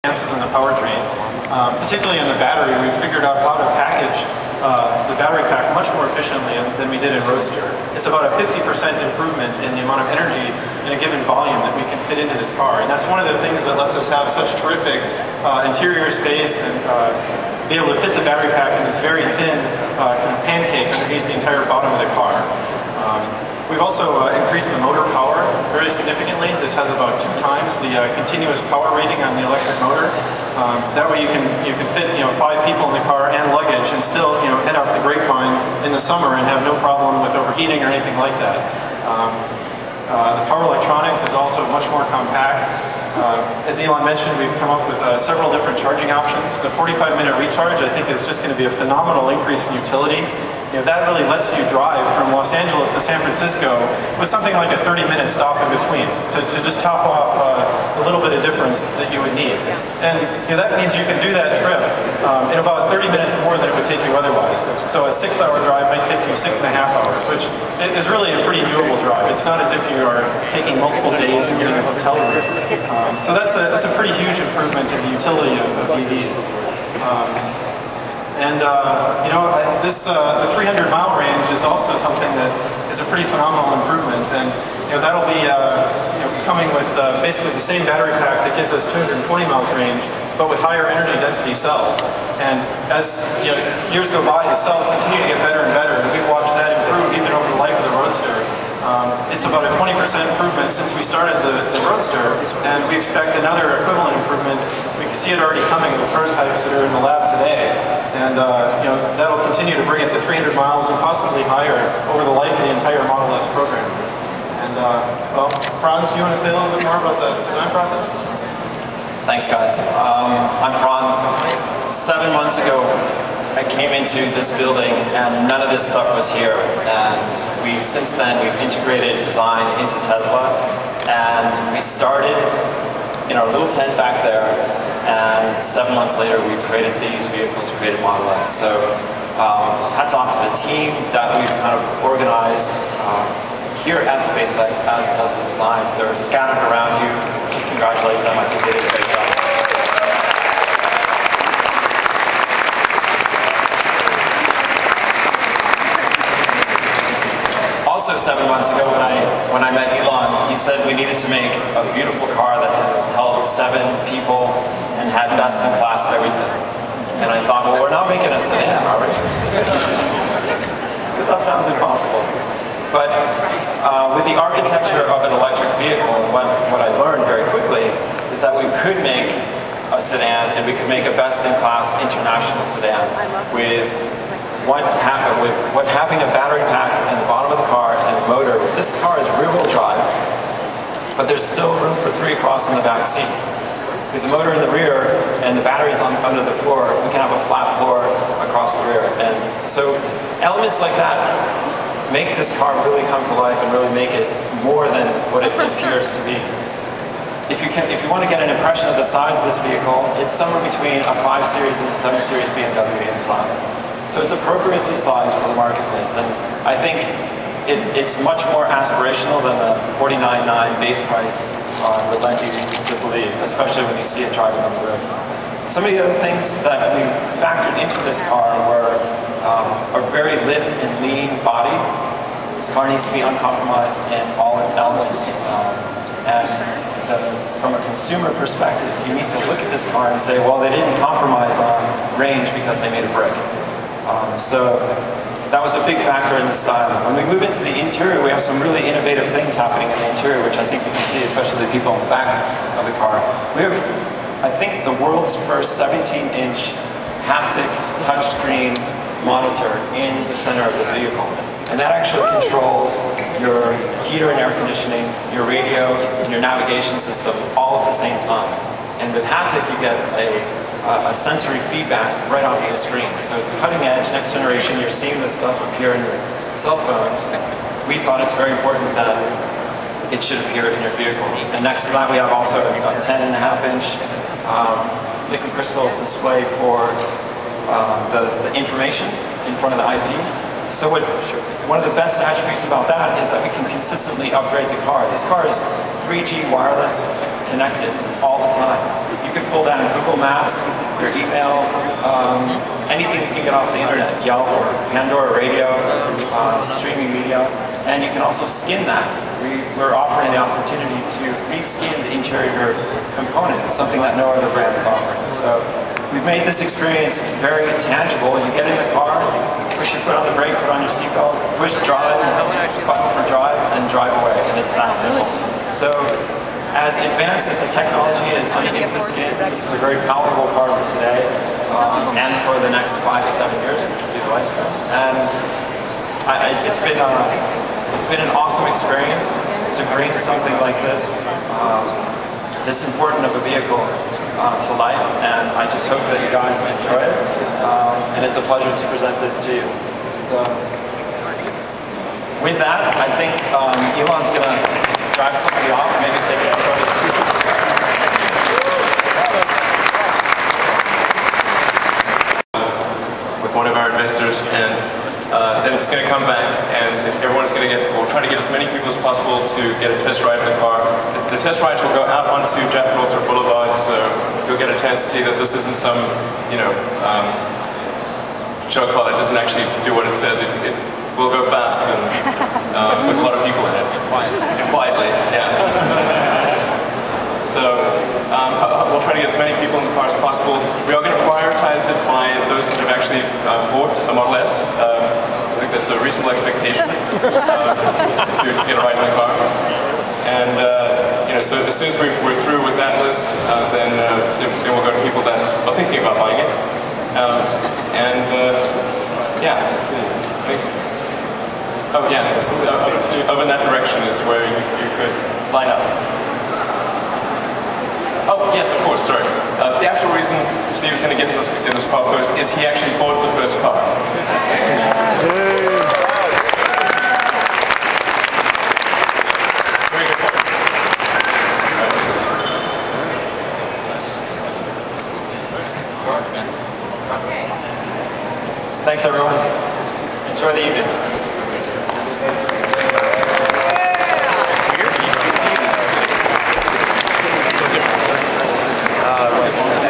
advances in the powertrain. Particularly in the battery, we've figured out how to package the battery pack much more efficiently than we did in Roadster. It's about a 50% improvement in the amount of energy in a given volume that we can fit into this car. And that's one of the things that lets us have such terrific interior space and be able to fit the battery pack in this very thin kind of pancake underneath the entire bottom of the car. We've also increased the motor power very significantly. This has about 2 times the continuous power rating on the electric motor. That way you can fit 5 people in the car and luggage and still head out the grapevine in the summer and have no problem with overheating or anything like that. The power electronics is also much more compact. As Elon mentioned, we've come up with several different charging options. The 45-minute recharge, I think, is just going to be a phenomenal increase in utility. That really lets you drive from Los Angeles to San Francisco with something like a 30-minute stop in between to just top off a little bit of difference that you would need. And that means you can do that trip in about 30 minutes more than it would take you otherwise. So a 6-hour drive might take you 6.5 hours, which is really a pretty doable drive. It's not as if you are taking multiple days and getting a hotel room. So that's a pretty huge improvement in the utility of EVs. The 300-mile range is also something that is a pretty phenomenal improvement, and that'll be coming with basically the same battery pack that gives us 220 miles range, but with higher energy density cells. And as years go by, the cells continue to get better and better, and we've watched that improve even over the life of the Roadster. It's about a 20% improvement since we started the Roadster, and we expect another equivalent improvement. We can see it already coming with prototypes that are in the lab today, and that'll continue to bring it to 300 miles and possibly higher over the life of the entire Model S program. And well, Franz, do you want to say a little bit more about the design process? Thanks, guys. I'm Franz. 7 months ago, I came into this building and none of this stuff was here, and since then we've integrated design into Tesla, and we started in our little tent back there, and 7 months later we've created these vehicles, created Model S. So hats off to the team that we've kind of organized here at SpaceX as Tesla Design. They're scattered around you. Just congratulate them. I think they did a great job. Also 7 months ago when I met Elon, he said we needed to make a beautiful car that held 7 people and had best in class everything. And I thought, well, we're not making a sedan, are we? Because that sounds impossible. But with the architecture of an electric vehicle, what I learned very quickly is that we could make a sedan, and we could make a best in class international sedan with having a battery pack in the bottom of the car and a motor. This car is rear-wheel drive, but there's still room for 3 across in the back seat. With the motor in the rear and the batteries under the floor, we can have a flat floor across the rear. And so elements like that make this car really come to life and really make it more than what it appears to be. If you want to get an impression of the size of this vehicle, it's somewhere between a 5 Series and a 7 Series BMW in size. So it's appropriately sized for the marketplace, and I think it's much more aspirational than the $49.9 base price would lend you to believe, especially when you see it driving on the road. Some of the other things that we factored into this car were a very lithe and lean body. This car needs to be uncompromised in all its elements. From a consumer perspective, you need to look at this car and say, well, they didn't compromise on range because they made a brick. So that was a big factor in the styling. When we move into the interior, we have some really innovative things happening in the interior, which I think you can see, especially the people in the back of the car. We have, I think, the world's first 17-inch haptic touchscreen monitor in the center of the vehicle. And that actually controls your heater and air conditioning, your radio, and your navigation system all at the same time. And with haptic, you get a sensory feedback right off of the screen. So it's cutting edge, next generation. You're seeing this stuff appear in your cell phones. We thought it's very important that it should appear in your vehicle. And next to that, we have also a 10.5-inch liquid crystal display for the information in front of the IP. So one of the best attributes about that is that we can consistently upgrade the car. This car is 3G wireless connected all the time. You could pull down Google Maps, your email, anything you can get off the internet, Yelp or Pandora Radio, streaming media, and you can also skin that. We're offering the opportunity to reskin the interior components, something that no other brand is offering. So we've made this experience very tangible. You get in the car, push your foot on the brake, put on your seatbelt, push drive, button for drive, and drive away, and it's that simple. So as advanced as the technology is underneath the skin, this is a very palatable car for today and for the next 5 to 7 years, which will be the lifespan. And it's been an awesome experience to bring something like this, this important of a vehicle to life, and I just hope that you guys enjoy it, and it's a pleasure to present this to you. So, with that, I think Elon's going to drive somebody off and maybe take it outside. With one of our investors, and then it's going to come back, and everyone's going to we'll try to get as many people as possible to get a test ride in the car. The test rides will go out onto Jack Northrop Boulevard, so you'll get a chance to see that this isn't some, show car that doesn't actually do what it says. It will go fast and with a lot of people in it. Quietly, yeah. So we'll try to get as many people in the car as possible. We are going to prioritize it by those that have actually bought a Model S. I think that's a reasonable expectation to get a ride in the car. And so as soon as we're through with that list, then we'll go to people that are thinking about buying it. Yeah. Oh yeah, over in that direction is where you could line up. Oh, yes, of course, sorry. The actual reason Steve's going to get in this car first is he actually bought the first car. Very good point. Thanks, everyone. Enjoy the evening. Right.